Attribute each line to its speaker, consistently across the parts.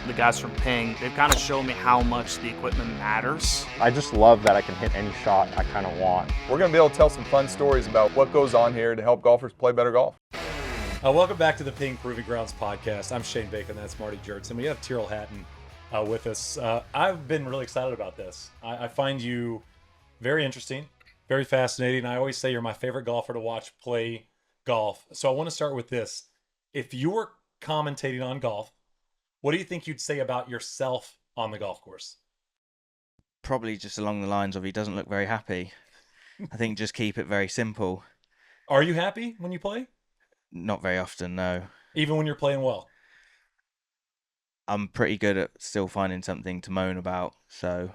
Speaker 1: the guys from Ping, they've kind of shown me how much the equipment matters.
Speaker 2: I just love that I can hit any shot I kind of want.
Speaker 3: We're going to be able to tell some fun stories about what goes on here to help golfers play better golf.
Speaker 4: Welcome back to the Ping Proving Grounds podcast. I'm Shane Bacon. That's Marty Jertson. We have Tyrrell Hatton with us. I've been really excited about this. I find you very interesting, very fascinating. I always say you're my favorite golfer to watch play golf. So I want to start with this. If you were commentating on golf, what do you think you'd say about yourself on the golf course?
Speaker 5: Probably just along the lines of he doesn't look very happy. I think just keep it very simple.
Speaker 4: Are you happy when you play?
Speaker 5: Not very often, no.
Speaker 4: Even when you're playing well?
Speaker 5: I'm pretty good at still finding something to moan about, so.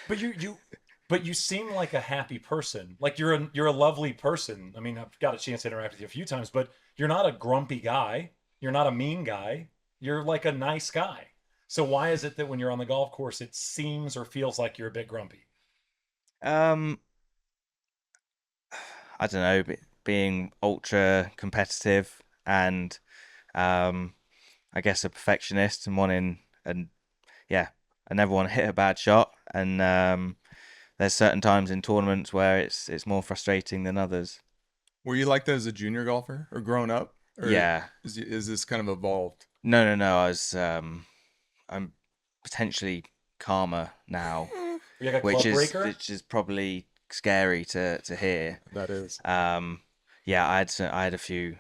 Speaker 4: But you seem like a happy person. Like you're a lovely person. I mean, I've got a chance to interact with you a few times, but you're not a grumpy guy. You're not a mean guy. You're like a nice guy. So why is it that when you're on the golf course, it seems or feels like you're a bit grumpy?
Speaker 5: I don't know, being ultra competitive and I guess a perfectionist and I never want to hit a bad shot, and there's certain times in tournaments where it's more frustrating than others.
Speaker 3: Were you like that as a junior golfer or growing up? Or
Speaker 5: Yeah.
Speaker 3: Is this kind of evolved?
Speaker 5: No. I'm potentially calmer now,
Speaker 4: You're like a club breaker?
Speaker 5: which is probably scary to hear.
Speaker 3: That is.
Speaker 5: Yeah, I had a few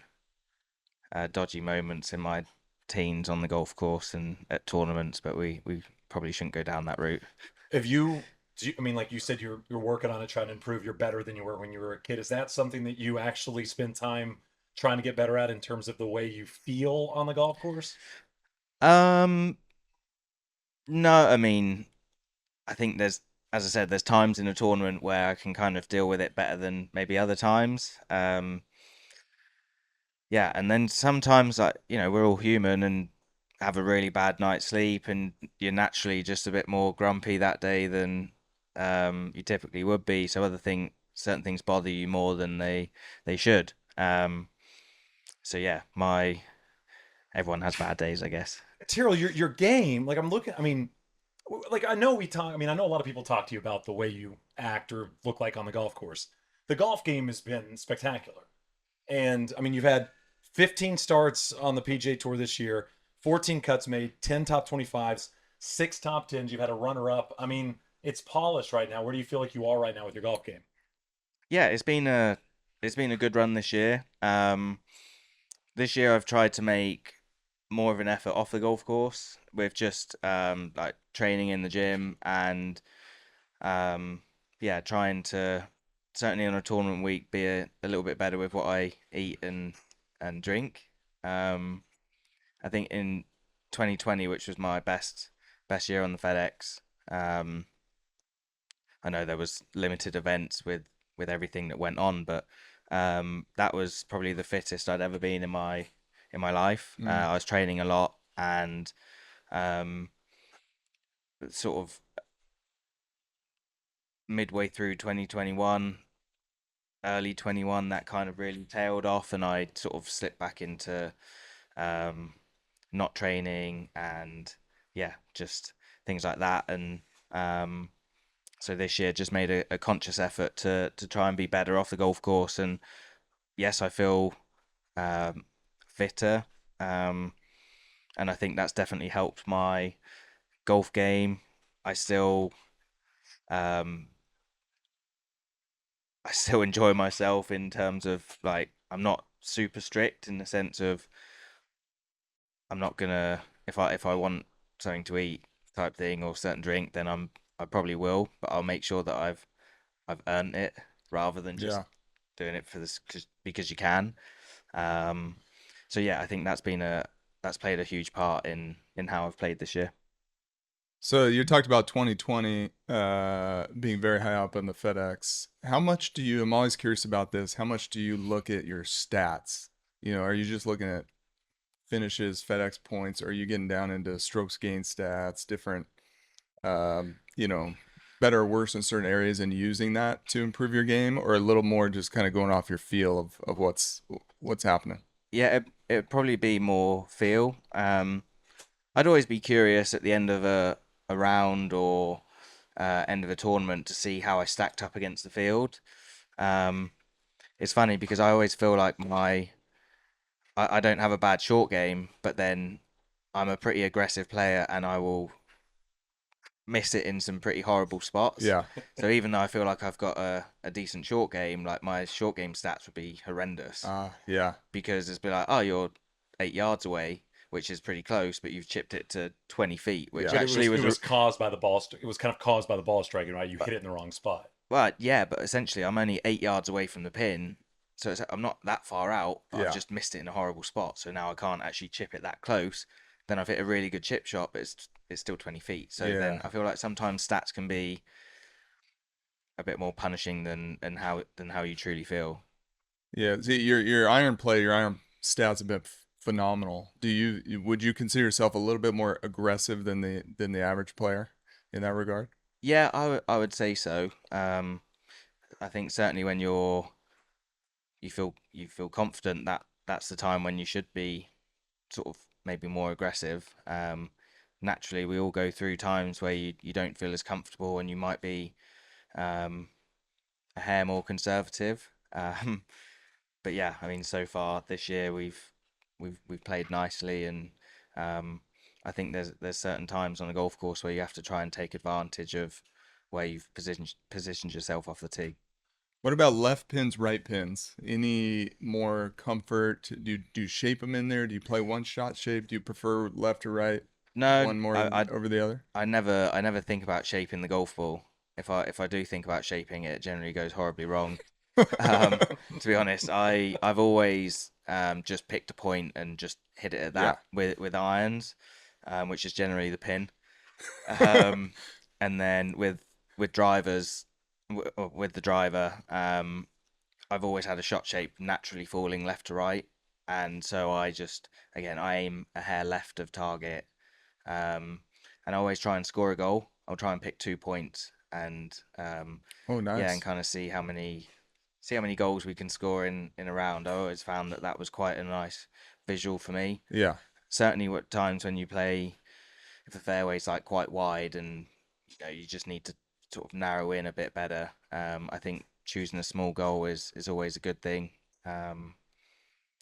Speaker 5: dodgy moments in my teens on the golf course and at tournaments, but we probably shouldn't go down that route.
Speaker 4: I mean, like you said, you're working on it, trying to improve. You're better than you were when you were a kid. Is that something that you actually spend time trying to get better at in terms of the way you feel on the golf course?
Speaker 5: No, I mean, I think as I said, there's times in a tournament where I can kind of deal with it better than maybe other times. Yeah, and then sometimes, like, we're all human and have a really bad night's sleep, and you're naturally just a bit more grumpy that day than you typically would be. So certain things bother you more than they should. So yeah, everyone has bad days, I guess.
Speaker 4: Tyrrell, your game, like I'm looking, I mean, like I know I know a lot of people talk to you about the way you act or look like on the golf course. The golf game has been spectacular. And I mean, you've had 15 starts on the PGA Tour this year, 14 cuts made, 10 top 25s, 6 top 10s. You've had a runner up. I mean, it's polished right now. Where do you feel like you are right now with your golf game?
Speaker 5: Yeah, it's been a good run this year. This year I've tried to make more of an effort off the golf course with just like training in the gym and trying to certainly on a tournament week be a little bit better with what I eat and drink. I think in 2020, which was my best year on the FedEx, I know there was limited events with everything that went on, but that was probably the fittest I'd ever been in my life. I was training a lot, and sort of midway through 2021, early 21, that kind of really tailed off, and I sort of slipped back into not training and just things like that. And so this year just made a conscious effort to try and be better off the golf course. And yes, I feel fitter, and I think that's definitely helped my golf game. I still enjoy myself in terms of, like, I'm not super strict in the sense of I'm not gonna, if I want something to eat type thing or certain drink, then I probably will, but I'll make sure that I've earned it rather than just doing it for this because you can. So yeah, I think that's played a huge part in how I've played this year.
Speaker 3: So you talked about 2020 being very high up on the FedEx. How much I'm always curious about this, how much do you look at your stats? Are you just looking at finishes, FedEx points, or are you getting down into strokes gained stats, different, better or worse in certain areas and using that to improve your game, or a little more just kind of going off your feel of what's happening?
Speaker 5: Yeah, it'd probably be more feel. I'd always be curious at the end of a round or end of a tournament to see how I stacked up against the field. Um, it's funny because I always feel like I don't have a bad short game, but then I'm a pretty aggressive player and I will miss it in some pretty horrible spots.
Speaker 3: Yeah.
Speaker 5: So even though I feel like I've got a decent short game, like my short game stats would be horrendous
Speaker 3: Yeah.
Speaker 5: because it's be like, oh, you're 8 yards away, which is pretty close, but you've chipped it to 20 feet, which
Speaker 3: Yeah.
Speaker 5: actually
Speaker 4: it was caused by the ball. It was kind of caused by the ball striking, right? You hit it in the wrong spot.
Speaker 5: well, yeah, but essentially I'm only 8 yards away from the pin, so I'm not that far out, but
Speaker 3: Yeah.
Speaker 5: I've just missed it in a horrible spot. So now I can't actually chip it that close. Then I've hit a really good chip shot, but it's still 20 feet. So then
Speaker 3: Yeah.
Speaker 5: I feel like sometimes stats can be a bit more punishing than how you truly feel.
Speaker 3: Yeah. See, your iron play, your iron stats have been phenomenal. Would you consider yourself a little bit more aggressive than the average player in that regard?
Speaker 5: Yeah, I would say so. I think certainly when you feel confident, that's the time when you should be sort of maybe more aggressive. Naturally, we all go through times where you don't feel as comfortable and you might be a hair more conservative. But yeah, I mean, so far this year we've played nicely, and I think there's certain times on a golf course where you have to try and take advantage of where you've positioned yourself off the tee.
Speaker 3: What about left pins, right pins? Any more comfort? Do you shape them in there? Do you play one shot shape? Do you prefer left or right?
Speaker 5: No,
Speaker 3: One more over the other?
Speaker 5: I never think about shaping the golf ball. If I do think about shaping it, it generally goes horribly wrong. To be honest, I've always just picked a point and just hit it at that with irons, which is generally the pin. And then with drivers, with the driver, I've always had a shot shape naturally falling left to right, and so I aim a hair left of target, and I always try and score a goal. I'll try and pick 2 points, and
Speaker 3: Oh, nice.
Speaker 5: yeah, and kind of see how many goals we can score in a round. I always found that was quite a nice visual for me.
Speaker 3: Yeah.
Speaker 5: Certainly, at times when you play, if the fairway's like quite wide and you just need to sort of narrow in a bit better. I think choosing a small goal is always a good thing. I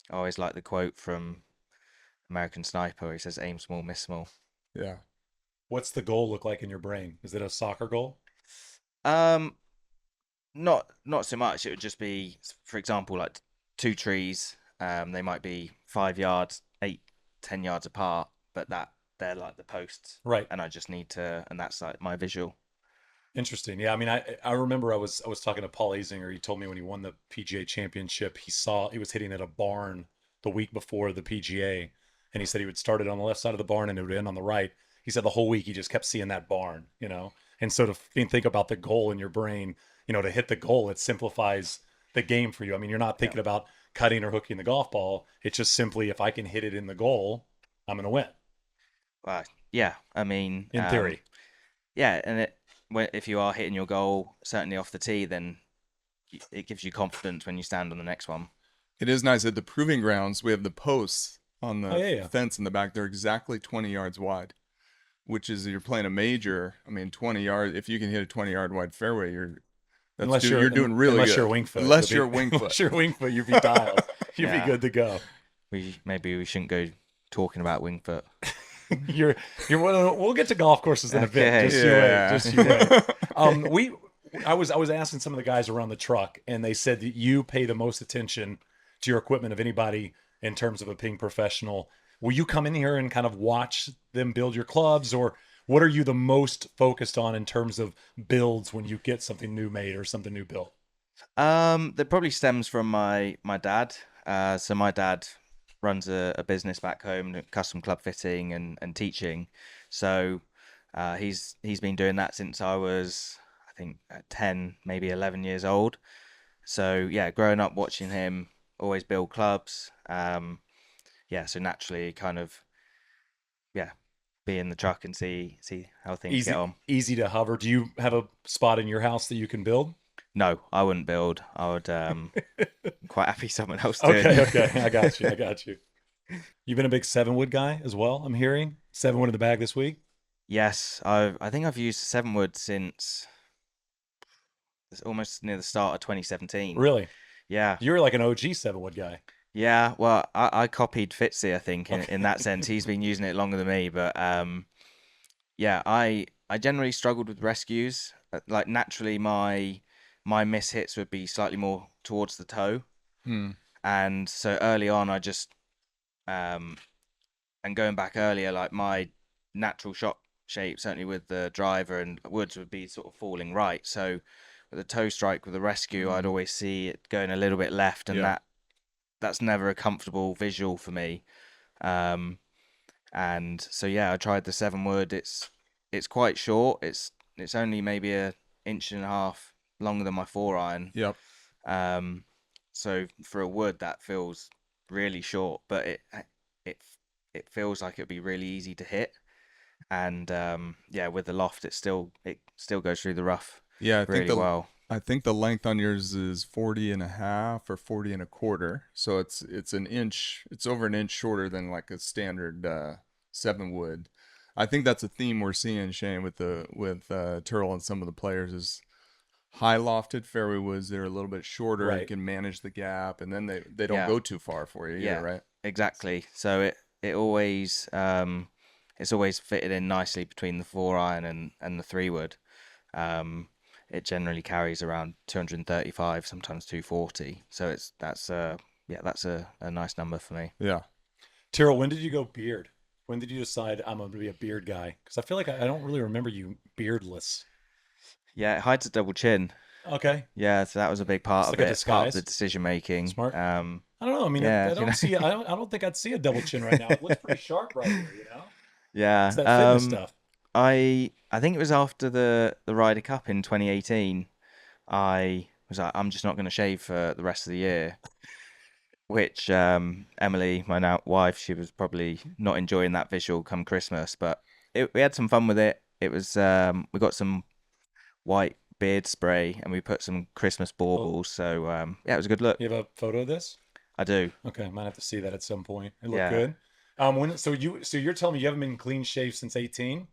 Speaker 5: always like the quote from American Sniper. He says, "Aim small, miss small."
Speaker 3: Yeah.
Speaker 4: What's the goal look like in your brain? Is it a soccer goal?
Speaker 5: Not so much. It would just be, for example, like two trees. They might be 5 yards, 8, 10 yards apart, but they're like the posts,
Speaker 4: Right.
Speaker 5: and I just need to, and that's like my visual.
Speaker 4: Interesting. Yeah, I mean, I remember I was talking to Paul Azinger. He told me when he won the PGA Championship, he was hitting at a barn the week before the PGA, and he said he would start it on the left side of the barn and it would end on the right. He said the whole week he just kept seeing that barn, And so to think about the goal in your brain, to hit the goal, it simplifies the game for you. I mean, you're not thinking about cutting or hooking the golf ball. It's just simply, if I can hit it in the goal, I'm going to win.
Speaker 5: Yeah, I mean,
Speaker 4: In theory.
Speaker 5: Yeah, and if you are hitting your goal, certainly off the tee, then it gives you confidence when you stand on the next one.
Speaker 3: It is nice at the proving grounds. We have the posts on the
Speaker 4: yeah.
Speaker 3: fence in the back. They're exactly 20 yards wide, which is, you're playing a major. I mean, 20 yards. If you can hit a 20-yard wide fairway, you're doing really
Speaker 4: unless
Speaker 3: good.
Speaker 4: you're Wingfoot.
Speaker 3: Unless you're Wingfoot.
Speaker 4: Unless you're Wingfoot, you'd be dialed. You'd
Speaker 5: Yeah.
Speaker 4: be good to go.
Speaker 5: Maybe we shouldn't go talking about Wingfoot.
Speaker 4: We'll get to golf courses in a bit.
Speaker 5: Okay.
Speaker 4: Just you wait. I was asking some of the guys around the truck, and they said that you pay the most attention to your equipment of anybody in terms of a ping professional. Will you come in here and kind of watch them build your clubs, or what are you the most focused on in terms of builds when you get something new made or something new built?
Speaker 5: That probably stems from my dad. So my dad runs a business back home, custom club fitting and teaching. So he's been doing that since I was, I think, 10, maybe 11 years old. So yeah, growing up watching him always build clubs. So naturally kind of, be in the truck and see how things get on.
Speaker 4: Easy to hover. Do you have a spot in your house that you can build?
Speaker 5: No, I wouldn't build. I would quite happy someone else did.
Speaker 4: Okay. I got you. You've been a big 7-wood guy as well, I'm hearing. 7 wood in the bag this week.
Speaker 5: Yes, I think I've used 7 wood since it's almost near the start of 2017.
Speaker 4: Really?
Speaker 5: Yeah.
Speaker 4: You're like an OG 7 wood guy.
Speaker 5: Yeah, well, I copied Fitzy, I think, in,
Speaker 4: Okay.
Speaker 5: in that sense. He's been using it longer than me, but yeah, I generally struggled with rescues. Like naturally, my miss hits would be slightly more towards the toe,
Speaker 3: Hmm.
Speaker 5: and so early on, I just um, and going back earlier, like my natural shot shape, certainly with the driver and woods, would be sort of falling right. So with a toe strike with a rescue, I'd always see it going a little bit left, and
Speaker 3: Yeah.
Speaker 5: that's never a comfortable visual for me. Um, and so yeah, I tried the 7 wood. It's quite short. It's only maybe a inch and a half longer than my 4 iron.
Speaker 3: Yep.
Speaker 5: Um, so for a wood that feels really short, but it it feels like it'd be really easy to hit. And yeah, with the loft, it still goes through the rough
Speaker 3: Yeah,
Speaker 5: really well.
Speaker 3: I think the length on yours is 40 and a half or 40 and a quarter. So it's an inch, it's over an inch shorter than like a standard 7 wood. I think that's a theme we're seeing, Shane, with Tyrrell and some of the players is high lofted fairway woods. They're a little bit shorter. You
Speaker 4: Right.
Speaker 3: can manage the gap, and then they don't
Speaker 5: Yeah,
Speaker 3: go too far for you either,
Speaker 5: yeah,
Speaker 3: right?
Speaker 5: exactly. So it always it's always fitted in nicely between the 4 iron and the 3 wood. Um, it generally carries around 235, sometimes 240. So that's a nice number for me.
Speaker 3: Yeah.
Speaker 4: Tyrrell, when did you go beard? When did you decide I'm going to be a beard guy? Because I feel like I don't really remember you beardless.
Speaker 5: Yeah, it hides a double chin.
Speaker 4: Okay.
Speaker 5: Yeah, so that was a big part
Speaker 4: It's
Speaker 5: of
Speaker 4: like a
Speaker 5: it, part of the
Speaker 4: disguise.
Speaker 5: decision making.
Speaker 4: Smart. I don't know. I mean,
Speaker 5: Yeah,
Speaker 4: I don't see. I don't think I'd see a double chin right now. It looks pretty sharp right here. It's
Speaker 5: yeah.
Speaker 4: that fitness stuff.
Speaker 5: I think it was after the Ryder Cup in 2018. I was like, I'm just not going to shave for the rest of the year. Which Emily, my now wife, she was probably not enjoying that visual come Christmas, but we had some fun with it. It was we got some white beard spray and we put some Christmas
Speaker 4: Oh,
Speaker 5: baubles. So yeah, it was a good look.
Speaker 4: you have a photo of this?
Speaker 5: I do.
Speaker 4: Okay, might have to see that at some point. It looked
Speaker 5: Yeah.
Speaker 4: good. So you're telling me you haven't been clean shaved since 18?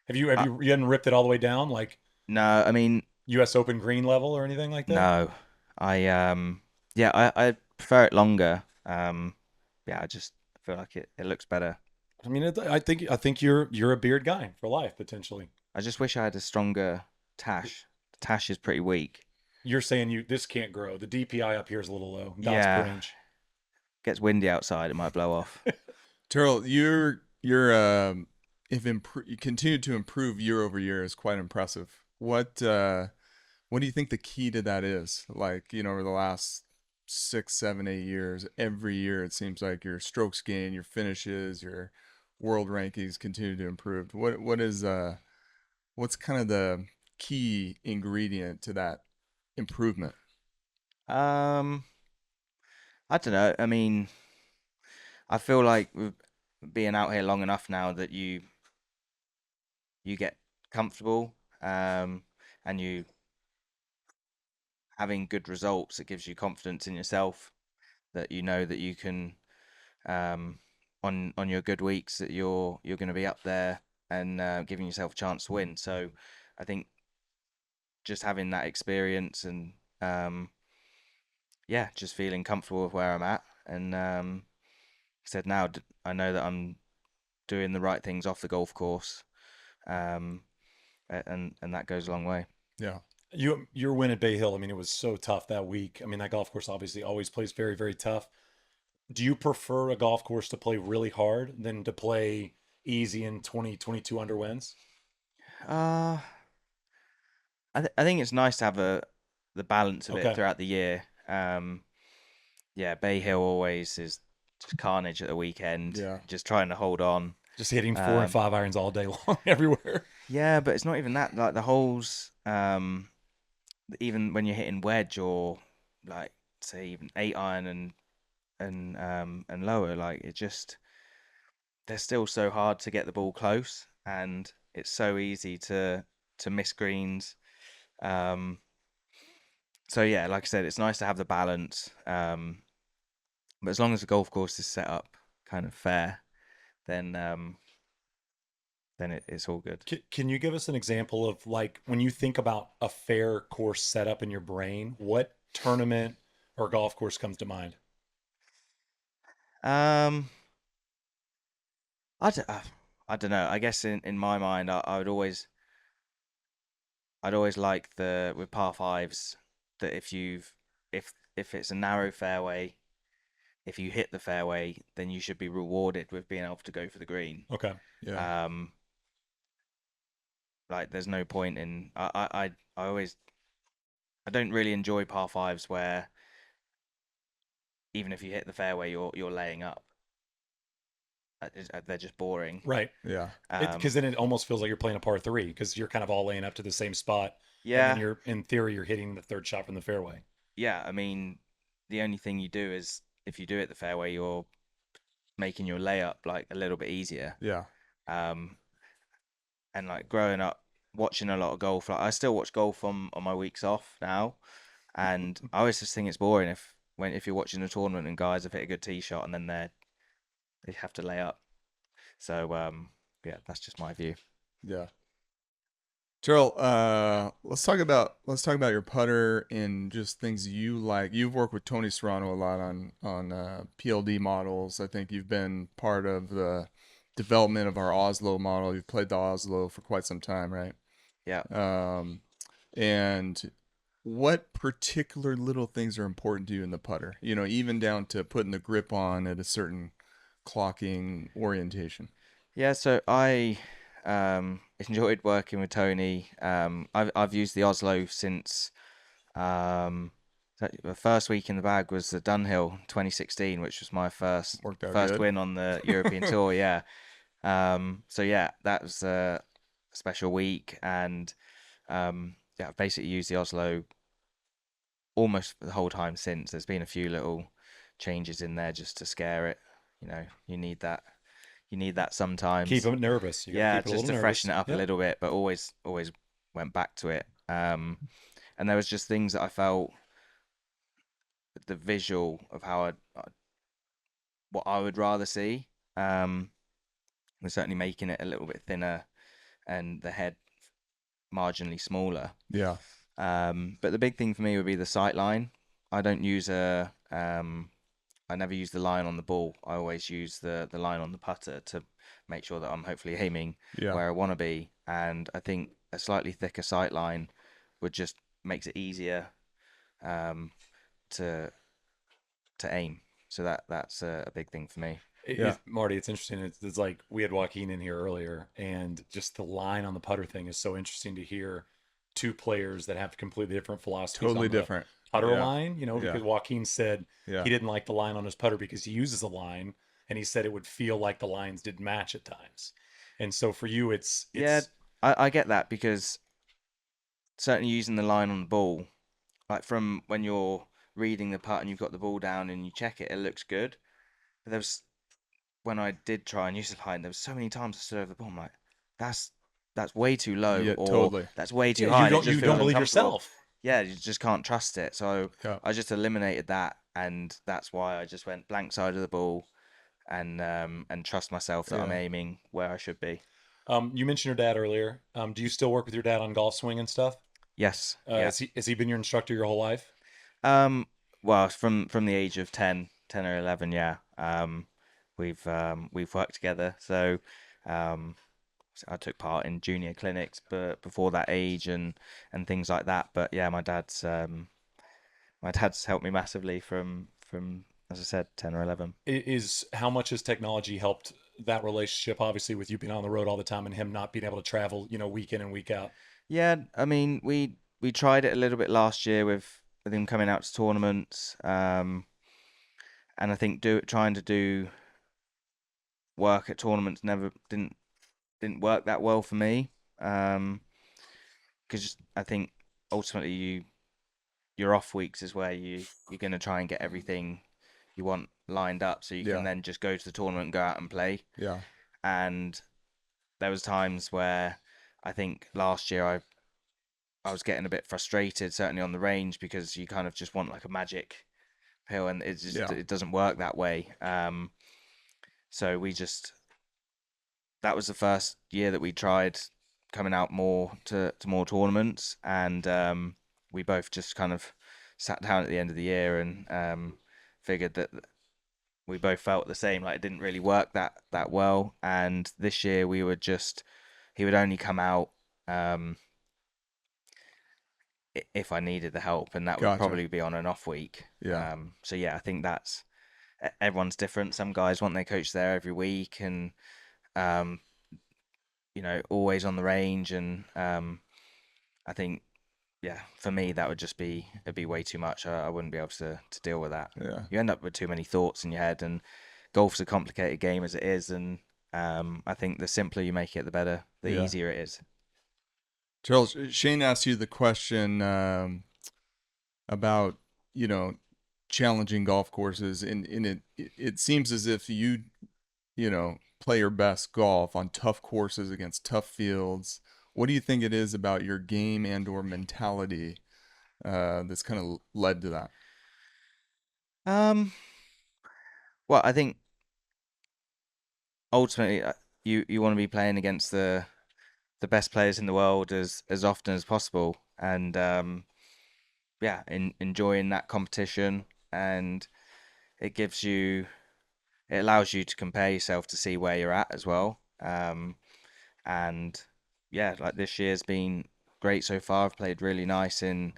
Speaker 5: Uh,
Speaker 4: You hadn't ripped it all the way down like
Speaker 5: no, I mean
Speaker 4: US Open green level or anything like that?
Speaker 5: no. I yeah, I prefer it longer. Yeah, I just feel like it looks better.
Speaker 4: I mean, I think you're a beard guy for life potentially.
Speaker 5: I just wish I had a stronger tash. The tash is pretty weak.
Speaker 4: You're saying this can't grow. The DPI up here is a little low. Dots per
Speaker 5: Yeah,
Speaker 4: inch.
Speaker 5: gets windy outside, it might blow off.
Speaker 3: Terrell, you're you continue to improve year over year is quite impressive. What do you think the key to that is? Like, over the last 6, 7, 8 years, every year it seems like your strokes gain, your finishes, your world rankings continue to improve. What's kind of the key ingredient to that improvement?
Speaker 5: Um, I don't know. I mean, I feel like with being out here long enough now that you get comfortable, and you having good results, it gives you confidence in yourself that you know that you can, um, on your good weeks that you're going to be up there and giving yourself a chance to win. So I think just having that experience and yeah, just feeling comfortable with where I'm at and said now I know that I'm doing the right things off the golf course, um, and that goes a long way.
Speaker 3: Yeah.
Speaker 4: Your win at Bay Hill, I mean, it was so tough that week. I mean, that golf course obviously always plays very, very tough. Do you prefer a golf course to play really hard than to play easy in 2022 under wins?
Speaker 5: Uh, I think it's nice to have the balance of it
Speaker 4: Okay.
Speaker 5: throughout the year. Yeah, Bay Hill always is just carnage at the weekend,
Speaker 3: Yeah.
Speaker 5: just trying to hold on.
Speaker 4: Just hitting 4 and 5 irons all day long everywhere.
Speaker 5: Yeah, but it's not even that. Like the holes, even when you're hitting wedge or like say even 8 iron and lower, like it just they're still so hard to get the ball close, and it's so easy to miss greens. Um, so yeah, like I said, it's nice to have the balance. But as long as the golf course is set up kind of fair, then then it's all good.
Speaker 4: Can you give us an example of, like, when you think about a fair course setup in your brain, what tournament or golf course comes to mind?
Speaker 5: Um, I don't know. I guess in my mind, I'd always like the with par fives that if it's a narrow fairway, if you hit the fairway, then you should be rewarded with being able to go for the green.
Speaker 4: Okay.
Speaker 3: Yeah.
Speaker 5: Like there's no point in I always I don't really enjoy par fives where even if you hit the fairway, you're laying up. They're just boring.
Speaker 4: Right.
Speaker 3: Yeah.
Speaker 4: Because then it almost feels like you're playing a par three because you're kind of all laying up to the same spot. And then
Speaker 5: Yeah,
Speaker 4: in theory, you're hitting the third shot from the fairway.
Speaker 5: yeah. I mean, the only thing you do is if you do hit the fairway, you're making your layup like a little bit easier.
Speaker 3: Yeah.
Speaker 5: Um, and like growing up, watching a lot of golf, like I still watch golf on my weeks off now, and I always just think it's boring if you're watching a tournament and guys have hit a good tee shot and then they have to lay up. So yeah, that's just my view.
Speaker 3: Yeah. Tyrrell, let's talk about your putter and just things you like. You've worked with Tony Serrano a lot on PLD models. I think you've been part of the development of our Oslo model. You've played the Oslo for quite some time, right?
Speaker 5: Yeah.
Speaker 3: And what particular little things are important to you in the putter? You know, even down to putting the grip on at a certain clocking orientation.
Speaker 5: Yeah, so I enjoyed working with Tony. I've used the Oslo since the first week in the bag was the Dunhill 2016, which was my
Speaker 3: Worked out
Speaker 5: first
Speaker 3: good.
Speaker 5: win on the European Tour. Yeah. So yeah, that was a special week, and yeah, I've basically used the Oslo almost the whole time since. There's been a few little changes in there just to scare it. You know, you need that. You need that sometimes.
Speaker 4: Keep them nervous. You got to
Speaker 5: Yeah,
Speaker 4: keep it a
Speaker 5: just
Speaker 4: little
Speaker 5: to freshen it
Speaker 4: nervous.
Speaker 5: up a little bit, but always went back to it. And there was just things that I felt the visual of what I would rather see. Was certainly making it a little bit thinner and the head marginally smaller.
Speaker 3: Yeah.
Speaker 5: But the big thing for me would be the sight line. I don't use I never use the line on the ball. I always use the line on the putter to make sure that I'm hopefully aiming
Speaker 3: Yeah.
Speaker 5: where I want to be. And I think a slightly thicker sight line would just makes it easier to aim. So that's a big thing for me.
Speaker 3: Yeah.
Speaker 4: Marty, it's interesting. It's like we had Joaquin in here earlier, and just the line on the putter thing is so interesting to hear two players that have completely different philosophies.
Speaker 3: Totally
Speaker 4: on the
Speaker 3: different.
Speaker 4: putter
Speaker 3: Yeah.
Speaker 4: line, you know,
Speaker 3: Yeah.
Speaker 4: because Joaquin said
Speaker 3: Yeah.
Speaker 4: he didn't like the line on his putter because he uses a line, and he said it would feel like the lines didn't match at times. And so for you, it's
Speaker 5: Yeah, I get that because certainly using the line on the ball, like from when you're reading the putt and you've got the ball down and you check it, it looks good. But there was when I did try and use the line, there was so many times I stood over the ball. I'm like, that's way too low,
Speaker 3: Yeah,
Speaker 5: or
Speaker 3: totally.
Speaker 5: that's way too
Speaker 4: yeah,
Speaker 5: high.
Speaker 4: you
Speaker 5: and it
Speaker 4: don't
Speaker 5: just
Speaker 4: you
Speaker 5: feels
Speaker 4: don't believe
Speaker 5: uncomfortable.
Speaker 4: yourself.
Speaker 5: Yeah, you just can't trust it. So
Speaker 3: Yeah.
Speaker 5: I just eliminated that, and that's why I just went blank side of the ball, and trust myself that I'm
Speaker 3: Yeah.
Speaker 5: aiming where I should be.
Speaker 4: You mentioned your dad earlier. Do you still work with your dad on golf swing and stuff?
Speaker 5: Yes. Yeah.
Speaker 4: Has he been your instructor your whole life?
Speaker 5: Um. Well, from the age of 10 or 11, yeah. We've worked together. So, I took part in junior clinics, but before that age and things like that. But yeah, my dad's helped me massively from as I said 10 or 11.
Speaker 4: Is how much has technology helped that relationship? Obviously, with you being on the road all the time and him not being able to travel, week in and week out.
Speaker 5: Yeah, I mean we tried it a little bit last year with him coming out to tournaments, and I think trying to do work at tournaments never didn't work that well for me, because I think ultimately your off weeks is where you're going to try and get everything you want lined up so you
Speaker 3: Yeah.
Speaker 5: can then just go to the tournament and go out and play.
Speaker 3: Yeah.
Speaker 5: And there was times where I think last year I was getting a bit frustrated, certainly on the range, because you kind of just want like a magic pill, and
Speaker 3: Yeah.
Speaker 5: it doesn't work that way. So we just that was the first year that we tried coming out more to more tournaments, and we both just kind of sat down at the end of the year and figured that we both felt the same, like it didn't really work that well. And this year we would just he would only come out um, if I needed the help, and that would
Speaker 3: Gotcha.
Speaker 5: probably be on an off week.
Speaker 3: Yeah.
Speaker 5: So yeah, I think that's everyone's different. Some guys want their coach there every week, and um, always on the range. And I think, yeah, for me that would just it'd be way too much. I wouldn't be able to deal with that.
Speaker 3: Yeah.
Speaker 5: You end up with too many thoughts in your head, and golf's a complicated game as it is. And I think the simpler you make it, the better, the
Speaker 3: Yeah.
Speaker 5: easier it is.
Speaker 3: Charles, Shane asked you the question about, challenging golf courses, and it seems as if you play your best golf on tough courses against tough fields. What do you think it is about your game and or mentality that's kind of led to that?
Speaker 5: Well, I think ultimately you want to be playing against the best players in the world as often as possible, and yeah, enjoying that competition, and it allows you to compare yourself to see where you're at as well. And yeah, like this year's been great so far. I've played really nice in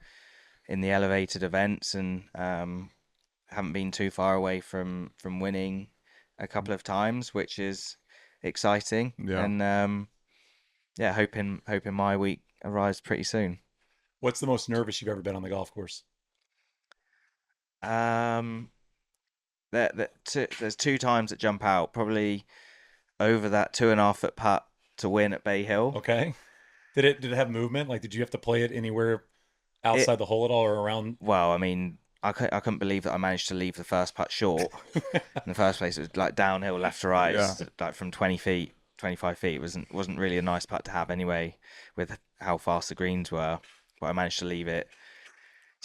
Speaker 5: the elevated events, and haven't been too far away from winning a couple of times, which is exciting.
Speaker 3: Yeah.
Speaker 5: And yeah, hoping my week arrives pretty soon.
Speaker 4: What's the most nervous you've ever been on the golf course?
Speaker 5: Um, there's two times that jump out, probably over that 2.5 foot putt to win at Bay Hill.
Speaker 4: Okay. Did it have movement? Like, did you have to play it anywhere outside the hole at all or around?
Speaker 5: Well, I mean, I couldn't believe that I managed to leave the first putt short. In the first place, it was like downhill left to right,
Speaker 3: Yeah.
Speaker 5: like from 20 feet, 25 feet. It wasn't really a nice putt to have anyway, with how fast the greens were. But I managed to leave it.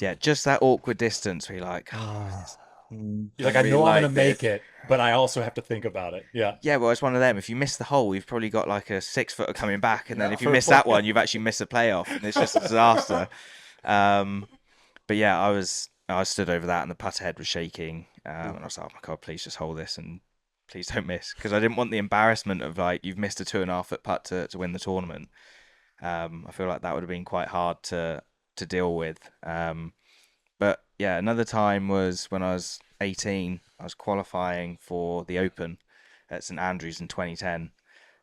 Speaker 5: Yeah, just that awkward distance where you're like,
Speaker 4: You're like, I know I'm going to make it, but I also have to think about it. Yeah.
Speaker 5: Yeah, well, it's one of them. If you miss the hole, you've probably got like a 6-footer coming back, and then
Speaker 4: Yeah,
Speaker 5: if you
Speaker 4: for
Speaker 5: miss
Speaker 4: a
Speaker 5: that
Speaker 4: play.
Speaker 5: one, you've actually missed a playoff, and it's just a disaster. But yeah, I stood over that, and the putter head was shaking, and I was like, oh my god, please just hold this and please don't miss, because I didn't want the embarrassment of like you've missed a 2.5 foot putt to win the tournament. I feel like that would have been quite hard to deal with. But yeah, another time was when I was 18. I was qualifying for the Open at St Andrews in 2010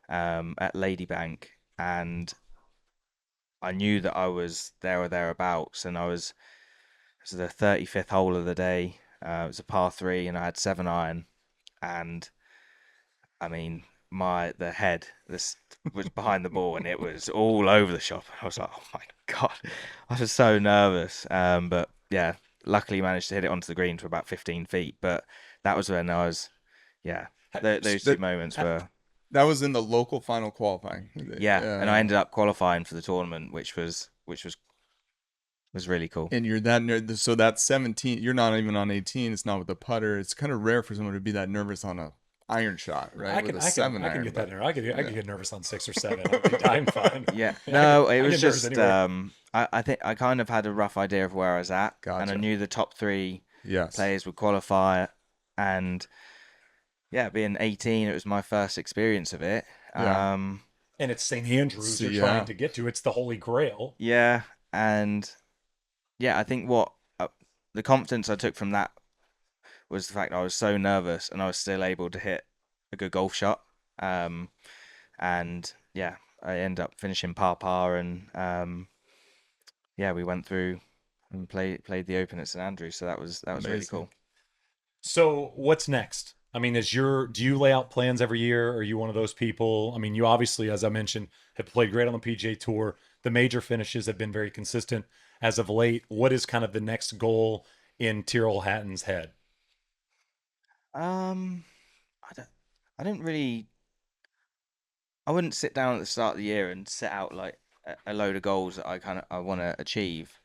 Speaker 5: at Ladybank, and I knew that I was there or thereabouts, and it was the 35th hole of the day. It was a par three, and I had 7 iron, and I mean, the head this was behind the ball, and it was all over the shop. I was like, oh my god, I was so nervous. But yeah, luckily managed to hit it onto the green for about 15 feet. But that was when I was, yeah, those two moments were,
Speaker 3: That was in the local final qualifying.
Speaker 5: yeah, and I ended up qualifying for the tournament, which was really cool.
Speaker 3: And you're that nervous. So that's 17. You're not even on 18. It's not with the putter. It's kind of rare for someone to be that nervous on a iron shot, right?
Speaker 4: I
Speaker 3: With
Speaker 4: can
Speaker 3: a 7
Speaker 4: get
Speaker 3: iron,
Speaker 4: that
Speaker 3: but-
Speaker 4: nervous. I could get nervous on 6 or 7. I'm fine.
Speaker 5: Yeah,
Speaker 4: I
Speaker 5: no, it
Speaker 4: get
Speaker 5: was
Speaker 4: nervous
Speaker 5: just
Speaker 4: anyway.
Speaker 5: I think I kind of had a rough idea of where I was at, and I
Speaker 3: Gotcha.
Speaker 5: knew the top three
Speaker 3: Yes.
Speaker 5: players would qualify, and yeah, being 18, it was my first experience of it.
Speaker 3: Yeah.
Speaker 4: And it's St. Andrews
Speaker 3: So,
Speaker 4: you're
Speaker 3: yeah.
Speaker 4: trying to get to. It's the Holy Grail.
Speaker 5: Yeah, and yeah, I think what the confidence I took from that was the fact I was so nervous and I was still able to hit a good golf shot. And yeah, I ended up finishing par, and yeah, we went through and played the Open at St Andrews, so that was really
Speaker 3: Amazing.
Speaker 5: cool.
Speaker 4: So what's next? I mean, do you lay out plans every year? Are you one of those people? I mean, you obviously, as I mentioned, have played great on the PGA Tour. The major finishes have been very consistent as of late. What is kind of the next goal in Tyrrell Hatton's head?
Speaker 5: I don't really. I wouldn't sit down at the start of the year and set out like a load of goals that I want to achieve.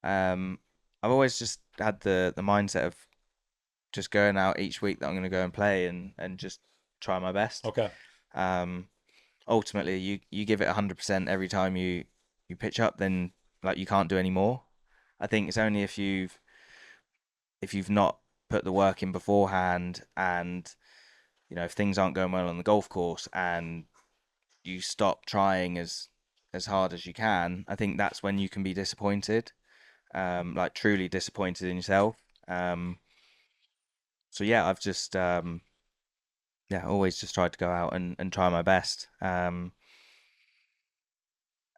Speaker 5: I've always just had the mindset of just going out each week that I'm going to go and play and just try my best.
Speaker 4: Okay.
Speaker 5: Um, ultimately you give it 100% every time you pitch up, then like you can't do any more. I think it's only if you've not put the work in beforehand, and if things aren't going well on the golf course and you stop trying as hard as you can, I think that's when you can be disappointed, like truly disappointed in yourself. So yeah, I've just always just tried to go out and try my best.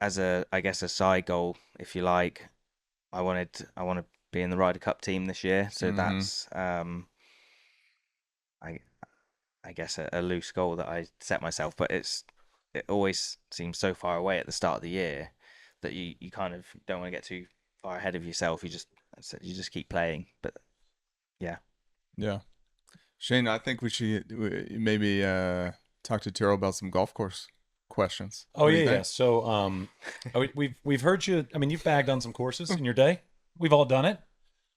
Speaker 5: As I guess a side goal, if you like, I want to be in the Ryder Cup team this year. So that's I I guess a loose goal that I set myself, but it always seems so far away at the start of the year that you kind of don't want to get too far ahead of yourself. You just keep playing. But yeah.
Speaker 3: Yeah. Shane, I think we should maybe talk to Tyrrell about some golf course questions.
Speaker 4: Oh
Speaker 3: What do you
Speaker 4: yeah, yeah.
Speaker 3: think?
Speaker 4: So we've heard you. I mean, you've bagged on some courses in your day. We've all done it.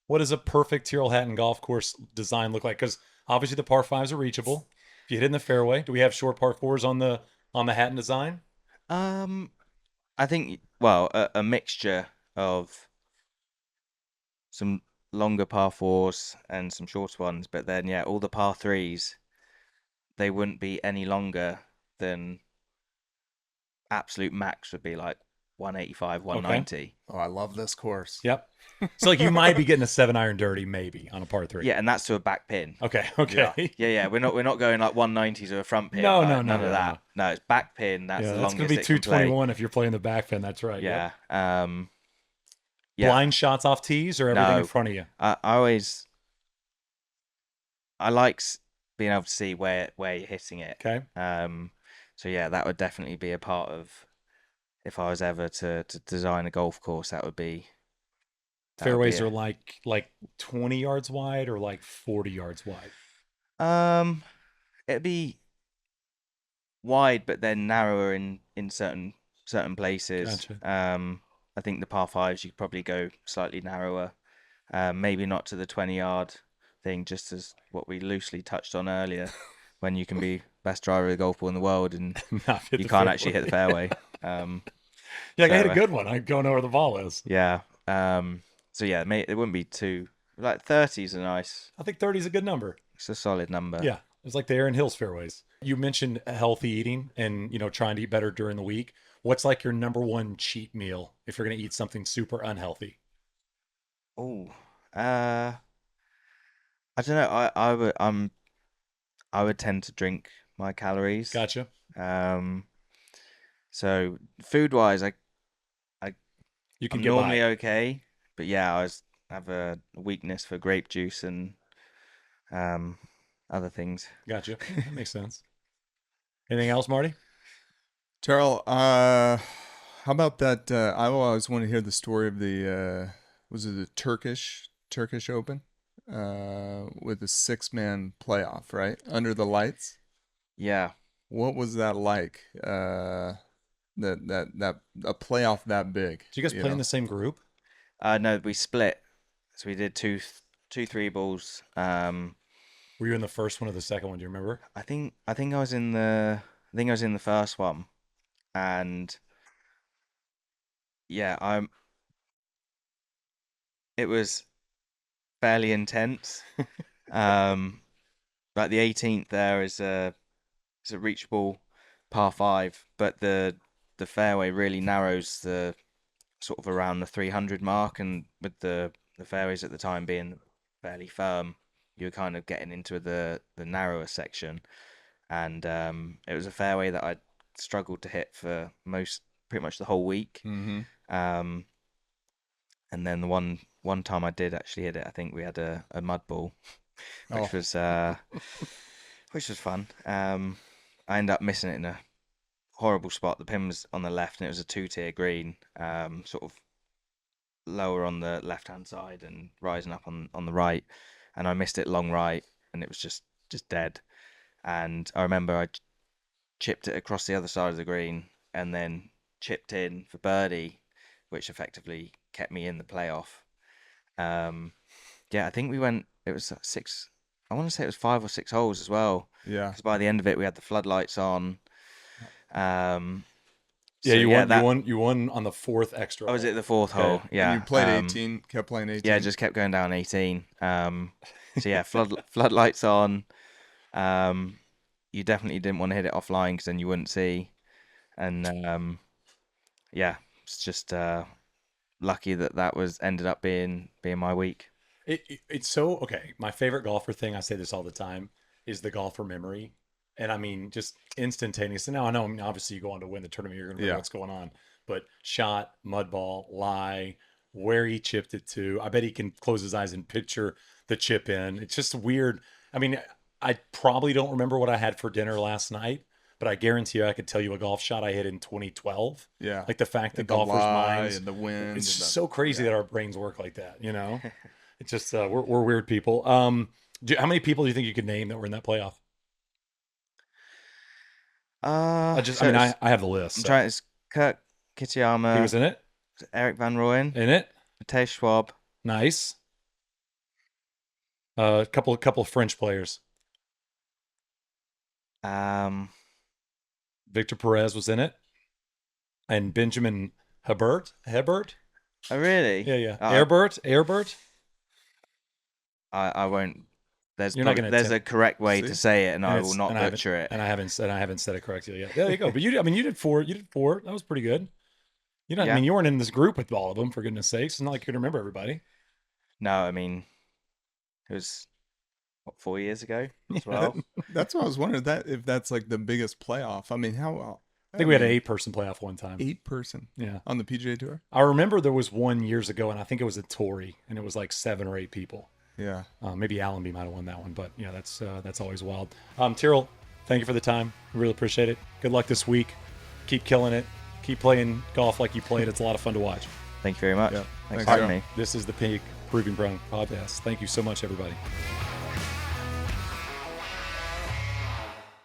Speaker 4: What does a perfect Tyrrell Hatton golf course design look like? Because obviously the par fives are reachable. If you hit in the fairway, do we have short par fours on the Hatton design?
Speaker 5: I think, well, a mixture of some longer par fours and some shorter ones, but then yeah, all the par threes, they wouldn't be any longer than absolute max would be like 185,
Speaker 4: Okay.
Speaker 5: 190.
Speaker 3: Oh, I love this course.
Speaker 4: Yep. So like you might be getting a 7-iron dirty maybe on a par three.
Speaker 5: Yeah, and that's to a back pin.
Speaker 4: Okay. Okay.
Speaker 5: Yeah. We're not going like 190 to a front pin.
Speaker 4: No,
Speaker 5: like,
Speaker 4: no, no,
Speaker 5: none
Speaker 4: no,
Speaker 5: of that. No, it's back pin. That's
Speaker 4: Yeah,
Speaker 5: the
Speaker 4: that's
Speaker 5: longest
Speaker 4: gonna be
Speaker 5: it can play.
Speaker 4: 221 if you're playing the back pin. That's right.
Speaker 5: Yeah.
Speaker 4: Yep.
Speaker 5: Yeah.
Speaker 4: Blind shots off tees or everything
Speaker 5: No.
Speaker 4: in front of you.
Speaker 5: I like being able to see where you're hitting it.
Speaker 4: Okay.
Speaker 5: So yeah, that would definitely be a part of, if I was ever to design a golf course, that would be.
Speaker 4: Fairways are like 20 yards wide or like 40 yards wide.
Speaker 5: It'd be wide, but then narrower in certain places.
Speaker 4: Gotcha.
Speaker 5: I think the par fives you could probably go slightly narrower. Maybe not to the 20-yard thing, just as what we loosely touched on earlier, when you can be best driver of the golf ball in the world and
Speaker 4: Not hit
Speaker 5: you
Speaker 4: the
Speaker 5: can't actually hit the
Speaker 4: fairway.
Speaker 5: fairway.
Speaker 4: Yeah, I hit
Speaker 5: So,
Speaker 4: a good one. I don't know where the ball is.
Speaker 5: yeah. So yeah, it wouldn't be too, like 30s are nice.
Speaker 4: I think 30 is a good number.
Speaker 5: It's a solid number.
Speaker 4: Yeah. It's like the Aaron Hills fairways. You mentioned healthy eating and, trying to eat better during the week. What's like your number one cheat meal if you're going to eat something super unhealthy?
Speaker 5: Oh, I don't know. I would tend to drink my calories.
Speaker 4: Gotcha.
Speaker 5: So food wise,
Speaker 4: You
Speaker 5: I'm
Speaker 4: can get
Speaker 5: normally
Speaker 4: by.
Speaker 5: okay, but yeah, have a weakness for grape juice and other things.
Speaker 4: Gotcha. That makes sense. Anything else, Marty?
Speaker 3: Tyrrell, how about that? I always want to hear the story of the was it the Turkish Open with the 6-man playoff, right? Under the lights.
Speaker 5: Yeah.
Speaker 3: What was that like? That a playoff that big.
Speaker 4: Did you guys play in the same group?
Speaker 5: No, we split. So we did two 3 balls.
Speaker 4: Were you in the first one or the second one? Do you remember?
Speaker 5: I think I was in the first one, and yeah, it was fairly intense. Like the 18th there is a reachable par 5, but the fairway really narrows the sort of around the 300 mark, and with the fairways at the time being fairly firm, you were kind of getting into the narrower section, and it was a fairway that I struggled to hit for pretty much the whole week.
Speaker 3: Mm-hmm.
Speaker 5: And then the one time I did actually hit it, I think we had a mud ball, which was fun. I ended up missing it in a horrible spot. The pin was on the left, and it was a 2-tier green, sort of lower on the left-hand side and rising up on the right. And I missed it long right, and it was just dead. And I remember I chipped it across the other side of the green, and then chipped in for birdie, which effectively kept me in the playoff. Yeah, I think we went. It was 6. I want to say it was 5 or 6 holes as well.
Speaker 3: Yeah.
Speaker 5: Because by the end of it, we had the floodlights on.
Speaker 4: Yeah,
Speaker 5: so
Speaker 4: you
Speaker 5: yeah,
Speaker 4: won.
Speaker 5: that
Speaker 4: You won on the 4th extra.
Speaker 5: oh, was
Speaker 4: hole.
Speaker 5: it the 4th
Speaker 4: Okay.
Speaker 5: hole? Yeah.
Speaker 3: And you played 18, kept playing 18.
Speaker 5: Yeah, just kept going down 18. So yeah, floodlights on. You definitely didn't want to hit it offline because then you wouldn't see. And yeah, it's just lucky that was ended up being my week.
Speaker 4: It's so okay. My favorite golfer thing, I say this all the time, is the golfer memory. And I mean, just instantaneous. And now I know, I mean, obviously, you go on to win the tournament, you're going to remember
Speaker 3: Yeah.
Speaker 4: what's going on. But shot, mud ball, lie, where he chipped it to. I bet he can close his eyes and picture the chip in. It's just weird. I mean, I probably don't remember what I had for dinner last night, but I guarantee you I could tell you a golf shot I hit in 2012.
Speaker 3: Yeah.
Speaker 4: Like the fact that
Speaker 3: And the
Speaker 4: golfers'
Speaker 3: lie
Speaker 4: minds,
Speaker 3: and the wind.
Speaker 4: it's
Speaker 3: and
Speaker 4: just
Speaker 3: the-
Speaker 4: so crazy that our brains work like that, you know? It's just, we're weird people. How many people do you think you could name that were in that playoff? I mean, I have the list.
Speaker 5: I'm
Speaker 4: so.
Speaker 5: trying. It's Kirk
Speaker 4: He
Speaker 5: Kitayama,
Speaker 4: was in it?
Speaker 5: Eric Van Rooyen,
Speaker 4: In it?
Speaker 5: Matej Schwab.
Speaker 4: Nice. A couple of French players. Victor Perez was in it. And Benjamin Hebert?
Speaker 5: Oh really?
Speaker 4: Yeah.
Speaker 5: Oh,
Speaker 4: Herbert?
Speaker 5: I won't. There's
Speaker 4: You're not
Speaker 5: probably,
Speaker 4: gonna
Speaker 5: there's a correct way to say it, and I will not
Speaker 4: and I
Speaker 5: butcher it.
Speaker 4: And I haven't said it correctly yet. There you go. But you did 4. You did 4. That was pretty good. You know, I
Speaker 5: Yeah.
Speaker 4: mean, you weren't in this group with all of them, for goodness sakes. It's not like you could remember everybody.
Speaker 5: No, I mean, it was what, 4 years ago as well.
Speaker 3: That's what I was wondering if that's like the biggest playoff. I mean, how?
Speaker 4: I think we had an 8-person playoff one time.
Speaker 3: 8-person.
Speaker 4: Yeah.
Speaker 3: On the PGA Tour.
Speaker 4: I remember there was one years ago, and I think it was at Torrey, and it was like 7 or 8 people.
Speaker 3: Yeah.
Speaker 4: Maybe Allenby might have won that one, but yeah, that's always wild. Tyrrell, thank you for the time. We really appreciate it. Good luck this week. Keep killing it. Keep playing golf like you played. It's a lot of fun to watch.
Speaker 5: Thank you very much.
Speaker 3: Yeah.
Speaker 5: Thanks
Speaker 3: Thanks,
Speaker 5: for having
Speaker 3: Joe.
Speaker 5: me.
Speaker 4: This is the PING Pro Tyrrell Hatton podcast. Thank you so much, everybody.